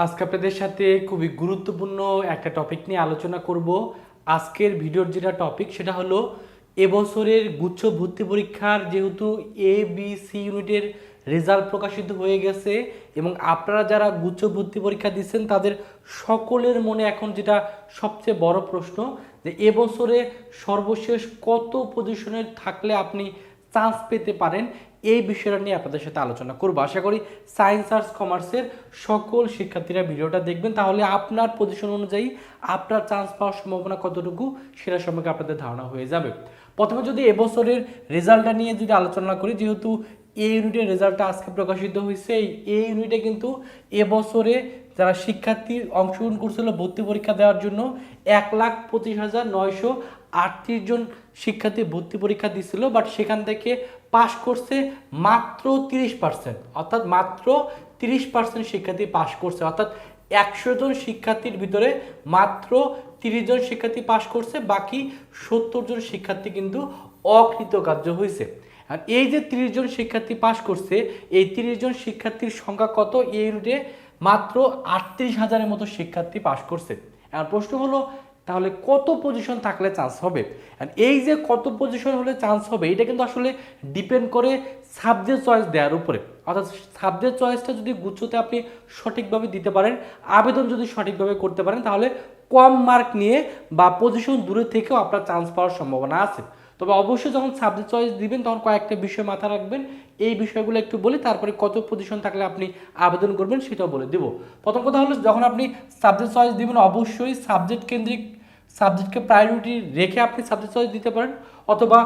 আজকে আপনাদের সাথে খুবই গুরুত্বপূর্ণ একটা টপিক নিয়ে আলোচনা করব। আজকের ভিডিওর যেটা টপিক সেটা হলো এবছরের গুচ্ছ ভর্তি পরীক্ষার যেহেতু এ বি সি ইউনিটের রেজাল্ট প্রকাশিত হয়ে গেছে এবং আপনারা যারা গুচ্ছ ভর্তি পরীক্ষা দিচ্ছেন তাদের সকলের মনে এখন যেটা সবচেয়ে বড় প্রশ্ন যে এবছরে সর্বশেষ কত পজিশনে থাকলে আপনি চান্স পেতে পারেন, এই বিষয়টা নিয়ে আপনাদের সাথে আলোচনা করব। আশা করি সায়েন্স আর্টস কমার্সের সকল শিক্ষার্থীরা ভিডিওটা দেখবেন, তাহলে আপনার পজিশন অনুযায়ী আপনার চান্স পাওয়ার সম্ভাবনা কতটুকু সেটা সম্পর্কে আপনাদের ধারণা হয়ে যাবে। প্রথমে যদি এবছরের রেজাল্টটা নিয়ে যদি আলোচনা করি, যেহেতু এই ইউনিটের রেজাল্টটা আজকে প্রকাশিত হয়েছে, এই ইউনিটে কিন্তু এবছরে যারা শিক্ষার্থী অংশগ্রহণ করছিল ভর্তি পরীক্ষা দেওয়ার জন্য 1,25,938 জন শিক্ষার্থী ভর্তি পরীক্ষা দিছিল, বাট সেখান থেকে পাশ করছে মাত্র 30%, অর্থাৎ মাত্র 30% শিক্ষার্থী পাশ করছে, অর্থাৎ 100 জন শিক্ষার্থীর ভিতরে মাত্র 30 জন শিক্ষার্থী পাশ করছে, বাকি 70 জন শিক্ষার্থী কিন্তু অকৃতকার্য হয়েছে। আর এই যে 30 জন শিক্ষার্থী পাশ করছে, এই 30 জন শিক্ষার্থীর সংখ্যা কত? এই ইউনিটে মাত্র 38,000-এর মতো শিক্ষার্থী পাশ করছে। আর প্রশ্ন হলো তাহলে কত পজিশন থাকলে চান্স হবে? আর এই যে কত পজিশন হলে চান্স হবে এটা কিন্তু আসলে ডিপেন্ড করে সাবজেক্ট চয়েস দেওয়ার উপরে। অর্থাৎ সাবজেক্ট চয়েসটা যদি গুচ্ছতে আপনি সঠিকভাবে দিতে পারেন, আবেদন যদি সঠিকভাবে করতে পারেন, তাহলে কম মার্ক নিয়ে বা পজিশন দূরে থেকেও আপনার চান্স পাওয়ার সম্ভাবনা আছে। তবে অবশ্যই যখন সাবজেক্ট চয়েস দিবেন তখন কয়েকটা বিষয় মাথায় রাখবেন। এই বিষয়গুলো একটু বলি, তারপরে কত পজিশন থাকলে আপনি আবেদন করবেন সেটাও বলে দেব। প্রথম কথা হলো, যখন আপনি সাবজেক্ট চয়েস দিবেন অবশ্যই সাবজেক্ট কেন্দ্রিক, সাবজেক্টকে প্রায়োরিটি রেখে আপনি সাবজেক্ট চয়েস দিতে পারেন, অথবা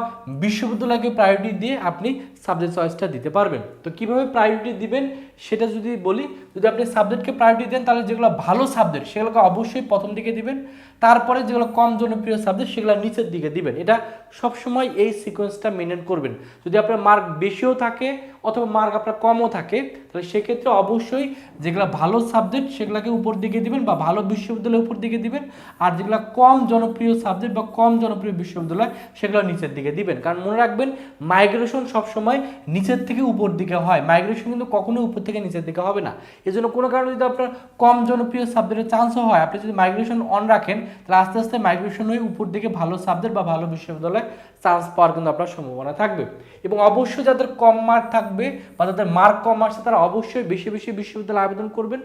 বিশ্ববিদ্যালয়কে প্রায়োরিটি দিয়ে আপনি সাবজেক্ট চয়েসটা দিতে পারবেন। তো কিভাবে প্রায়োরিটি দিবেন সেটা যদি বলি, যদি আপনি সাবজেক্টকে প্রায়োরিটি দেন তাহলে যেগুলো ভালো সাবজেক্ট সেগুলোকে অবশ্যই প্রথম দিকে দিবেন, তারপরে যেগুলো কম জনপ্রিয় সাবজেক্ট সেগুলো নিচের দিকে দিবেন। এটা সবসময় এই সিকোয়েন্সটা মেনটেন করবেন। যদি আপনার মার্ক বেশিও থাকে অথবা মার্ক আপনার কমও থাকে, তাহলে সেক্ষেত্রে অবশ্যই যেগুলো ভালো সাবজেক্ট সেগুলোকে উপর দিকে দিবেন বা ভালো বিশ্ববিদ্যালয় উপর দিকে দিবেন, আর যেগুলো কম জনপ্রিয় সাবজেক্ট বা কম জনপ্রিয় বিশ্ববিদ্যালয় সেগুলো নিচের দিকে দিবেন। কারণ মনে রাখবেন, মাইগ্রেশন সবসময় নিচের থেকে উপর দিকে হয়, মাইগ্রেশন কিন্তু কখনোই উপর থেকে নিচের দিকে হবে না। এই জন্য কোনো কারণে যদি আপনার কম জনপ্রিয় সাবজেক্টের চান্সও হয়, আপনি যদি মাইগ্রেশন অন রাখেন তাহলে আস্তে আস্তে মাইগ্রেশন হয়ে উপর দিকে ভালো সাবজেক্ট বা ভালো বিশ্ববিদ্যালয়ে চান্স পাওয়ার কিন্তু আপনার সম্ভাবনা থাকবে। এবং অবশ্যই যাদের কম মার্ক থাকবে বা যাদের মার্ক কম আসছে তারা অবশ্যই বেশি বেশি বিশ্ববিদ্যালয়ে আবেদন করবেন,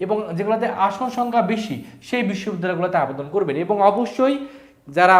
এবং যেগুলোতে আসন সংখ্যা বেশি সেই বিশ্ববিদ্যালয়গুলোতে আবেদন করবেন। এবং অবশ্যই যারা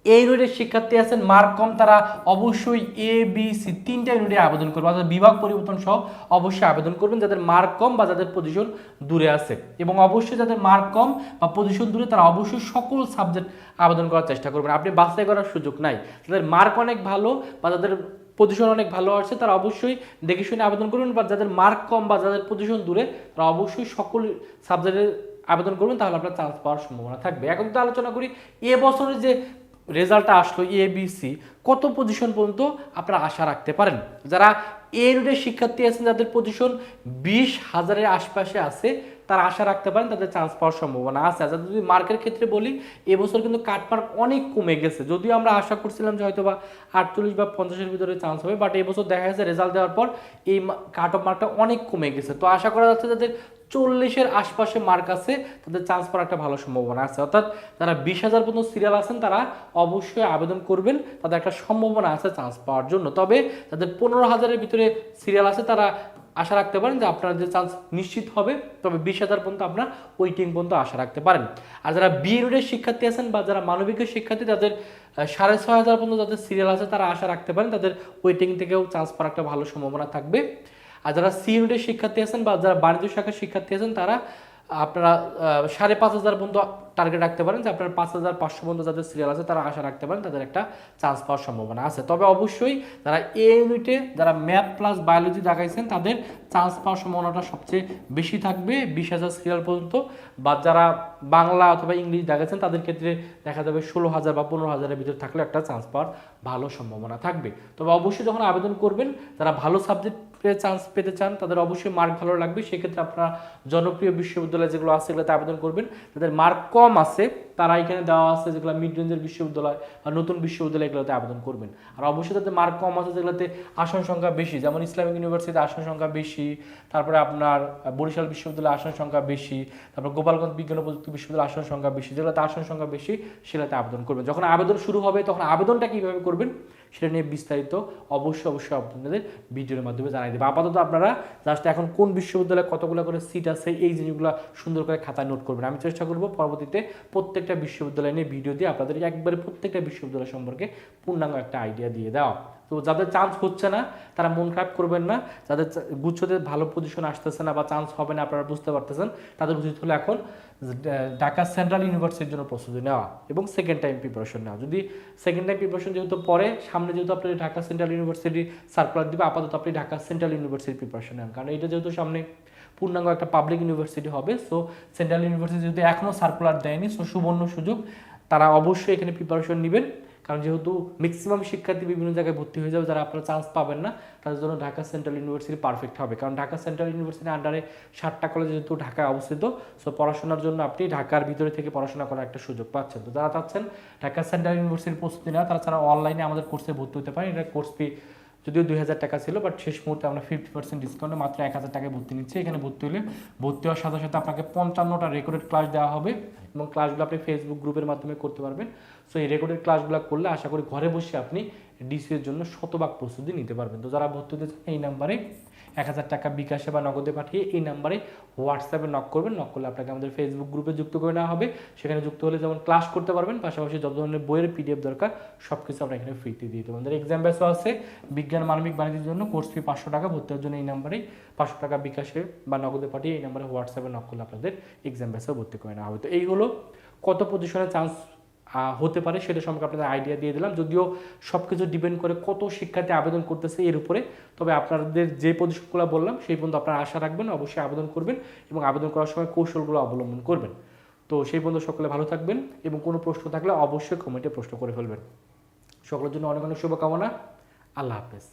এই ইউনিটের শিক্ষার্থী আছেন মার্ক কম, তারা অবশ্যই এ বি সি তিনটা ইউনিটে আবেদন করবেন, অর্থাৎ বিভাগ পরিবর্তন সহ অবশ্যই আবেদন করবেন যাদের মার্ক কম বা যাদের পজিশন দূরে আছে। এবং অবশ্যই যাদের মার্ক কম বা পজিশন দূরে তারা অবশ্যই সকল সাবজেক্ট আবেদন করার চেষ্টা করবেন, আপনি বাছাই করার সুযোগ নাই। যাদের মার্ক অনেক ভালো বা যাদের পজিশন অনেক ভালো আছে তারা অবশ্যই দেখে শুনে আবেদন করবেন, বা যাদের মার্ক কম বা যাদের পজিশন দূরে তারা অবশ্যই সকল সাবজেক্টে আবেদন করবেন, তাহলে আপনার চান্স পাওয়ার সম্ভাবনা থাকবে। এখন তো আলোচনা করি এবছরের যে রেজাল্টটা আসলো এ বি সি, কত পজিশন পর্যন্ত আপনারা আশা রাখতে পারেন। যারা এ ইউনিটের শিক্ষার্থী আছেন যাদের পজিশন 20,000-এর আশপাশে আছে তারা আশা রাখতে পারেন তাদের চান্স পাওয়ার সম্ভাবনা আছে। আর যদি মার্কের ক্ষেত্রে বলি, এবছর কিন্তু কাট মার্ক অনেক কমে গেছে, যদিও আমরা আশা করছিলাম যে হয়তো বা 48 বা 50-এর ভিতরে চান্স হবে, বাট এবছর দেখা গেছে রেজাল্ট দেওয়ার পর এই কাট অফ মার্কটা অনেক কমে গেছে। তো আশা করা যাচ্ছে যাদের 40-এর আশপাশে মার্ক আছে তাদের চান্স পাওয়ার একটা ভালো সম্ভাবনা আছে, অর্থাৎ যারা 20,000 পর্যন্ত সিরিয়াল আছেন তারা অবশ্যই আবেদন করবেন, তাদের একটা সম্ভাবনা আছে চান্স পাওয়ার জন্য। তবে যাদের 15,000-এর ভিতরে সিরিয়াল আছে তারা আশা রাখতে পারেন যে আপনার যে চান্স নিশ্চিত হবে, তবে 20,000 পর্যন্ত আপনার ওয়েটিং পর্যন্ত আশা রাখতে পারেন। আর যারা বি ইউনিটের শিক্ষার্থী আছেন বা যারা মানবিকের শিক্ষার্থী তাদের 6,500 পর্যন্ত যাদের সিরিয়াল আছে তারা আশা রাখতে পারেন তাদের ওয়েটিং থেকেও চান্স পাওয়ার একটা ভালো সম্ভাবনা থাকবে। আর যারা সি ইউনিটের শিক্ষার্থী আছেন বা যারা বাণিজ্য শাখার শিক্ষার্থী আছেন তারা আপনারা 5,500 পর্যন্ত টার্গেট রাখতে পারেন, যে আপনার 5,500 পর্যন্ত যাদের সিরিয়াল আছে তারা আশা রাখতে পারেন তাদের একটা চান্স পাওয়ার সম্ভাবনা আছে। তবে অবশ্যই যারা এ ইউনিটে যারা ম্যাথ প্লাস বায়োলজি দেখাইছেন তাদের চান্স পাওয়ার সম্ভাবনাটা সবচেয়ে বেশি থাকবে 20,000 সিরিয়াল পর্যন্ত, বা যারা বাংলা অথবা ইংলিশ দেখাচ্ছেন তাদের ক্ষেত্রে দেখা যাবে 16,000 বা 15,000-এর ভিতরে থাকলে একটা চান্স পাওয়ার ভালো সম্ভাবনা থাকবে। তবে অবশ্যই যখন আবেদন করবেন যারা ভালো সাবজেক্ট চান্স পেতে চান, তাদের অবশ্যই মার্ক ভালো লাগবে। সেক্ষেত্রে আপনারা জনপ্রিয় বিশ্ববিদ্যালয় যেগুলো আছে এগুলোতে আবেদন করবেন। যাদের মার্ক কম আছে তারা এখানে দেওয়া আছে যেগুলো মিড রেঞ্জের বিশ্ববিদ্যালয় বা নতুন বিশ্ববিদ্যালয় এগুলোতে আবেদন করবেন। আর অবশ্যই তাদের মার্ক কম আছে যেগুলোতে আসন সংখ্যা বেশি, যেমন ইসলামিক ইউনিভার্সিটিতে আসন সংখ্যা বেশি, তারপরে আপনার বরিশাল বিশ্ববিদ্যালয়ে আসন সংখ্যা বেশি, তারপর গোপালগঞ্জ বিজ্ঞান ও প্রযুক্তি বিশ্ববিদ্যালয়ে আসন সংখ্যা বেশি, যেগুলোতে আসন সংখ্যা বেশি সেগুলোতে আবেদন করবেন। যখন আবেদন শুরু হবে তখন আবেদনটা কীভাবে করবেন সেটা নিয়ে বিস্তারিত অবশ্যই আপনাদের ভিডিওর মাধ্যমে জানাই দেবে। আপাতত আপনারা জাস্ট এখন কোন বিশ্ববিদ্যালয়ে কতগুলো করে সিট আছে এই জিনিসগুলো সুন্দর করে খাতায় নোট করবেন। আমি চেষ্টা করব পরবর্তীতে প্রত্যেকটা বিশ্ববিদ্যালয় নিয়ে ভিডিও দিয়ে আপনাদের একবারে প্রত্যেকটা বিশ্ববিদ্যালয় সম্পর্কে পূর্ণাঙ্গ একটা আইডিয়া দিয়ে দেওয়া। তো যাদের চান্স হচ্ছে না তারা মন খারাপ করবেন না, যাদের গুচ্ছতে ভালো পজিশন আসতেছে না বা চান্স হবে না আপনারা বুঝতে পারতেছেন, তাদের উচিত হলো এখন ঢাকা সেন্ট্রাল ইউনিভার্সিটির জন্য প্রস্তুতি নেওয়া এবং সেকেন্ড টাইম প্রিপারেশন নেওয়া। যদি সেকেন্ড টাইম প্রিপারেশন যেহেতু পরে সামনে যেহেতু আপনি ঢাকা সেন্ট্রাল ইউনিভার্সিটি সার্কুলার দিবে, আপাতত আপনি ঢাকা সেন্ট্রাল ইউনিভার্সিটির প্রিপারেশন নেন, কারণ এটা যেহেতু সামনে পূর্ণাঙ্গ একটা পাবলিক ইউনিভার্সিটি হবে। সো সেন্ট্রাল ইউনিভার্সিটি যদি এখনও সার্কুলার দেয়নি, সো সুবর্ণ সুযোগ, তারা অবশ্যই এখানে প্রিপারেশন নেবেন। কারণ যেহেতু ম্যাক্সিমাম শিক্ষার্থী বিভিন্ন জায়গায় ভর্তি হয়ে যাবে, যারা আপনারা চান্স পাবেন না তাদের জন্য ঢাকা সেন্ট্রাল ইউনিভার্সিটি পারফেক্ট হবে। কারণ ঢাকা সেন্ট্রাল ইউনিভার্সিটির আন্ডারে 7টা কলেজ যেহেতু ঢাকায় অবস্থিত, সো পড়াশোনার জন্য আপনি ঢাকার ভিতরে থেকে পড়াশোনা করার একটা সুযোগ পাচ্ছেন। তো যারা চাচ্ছেন ঢাকা সেন্ট্রাল ইউনিভার্সিটির প্রস্তুতি নেওয়া, তারা অনলাইনে আমাদের কোর্সে ভর্তি হতে পারেন। এটা কোর্স ফি যদিও 2000 টাকা ছিল, বাট শেষ মুহূর্তে আমরা 50% ডিসকাউন্টে মাত্র 1000 টাকায় ভর্তি নিচ্ছি। এখানে ভর্তি হলে ভর্তি হওয়ার সাথে সাথে আপনাকে 55টা রেকর্ডেড ক্লাস দেওয়া হবে এবং ক্লাসগুলো আপনি ফেসবুক গ্রুপের মাধ্যমে করতে পারবেন। সো এই রেকর্ডেড ক্লাসগুলো করলে আশা করি ঘরে বসে আপনি ডিসিএর জন্য শতভাগ প্রস্তুতি নিতে পারবেন। তো যারা ভর্তি হতে চান এই নাম্বারে 1000 টাকা বিকাশে বা নগদে পাঠিয়ে এই নাম্বারে হোয়াটসঅ্যাপে নক করবেন। নক করলে আপনাকে আমাদের ফেসবুক গ্রুপে যুক্ত করে নেওয়া হবে। সেখানে যুক্ত হলে যেমন ক্লাস করতে পারবেন, পাশাপাশি যত ধরনের বইয়ের পিডিএফ দরকার সব কিছু আমরা এখানে ফ্রিতে দিয়ে দেবো। আমাদের এক্সাম ব্যাচও আছে বিজ্ঞান মানবিক বাণিজ্যের জন্য, কোর্স ফি 500 টাকা, ভর্তি হওয়ার জন্য এই নাম্বারে 500 টাকা বিকাশে বা নগদে পাঠিয়ে এই নাম্বারে হোয়াটসঅ্যাপে নক করলে আপনাদের এক্সাম ব্যাচেও ভর্তি করে নেওয়া হবে। তো এই হলো কত পজিশনে চান্স হতে পারে সেটা সম্পর্কে আপনাদের আইডিয়া দিয়ে দিলাম। যদিও সব কিছু ডিপেন্ড করে কত শিক্ষার্থী আবেদন করতেছে এর উপরে, তবে আপনাদের যে পজিশনগুলো বললাম সেই পর্যন্ত আপনারা আশা রাখবেন, অবশ্যই আবেদন করবেন এবং আবেদন করার সময় কৌশলগুলো অবলম্বন করবেন। তো সেই পর্যন্ত সকলে ভালো থাকবেন এবং কোনো প্রশ্ন থাকলে অবশ্যই কমেন্টে প্রশ্ন করে ফেলবেন। সকলের জন্য অনেক অনেক শুভকামনা। আল্লাহ হাফেজ।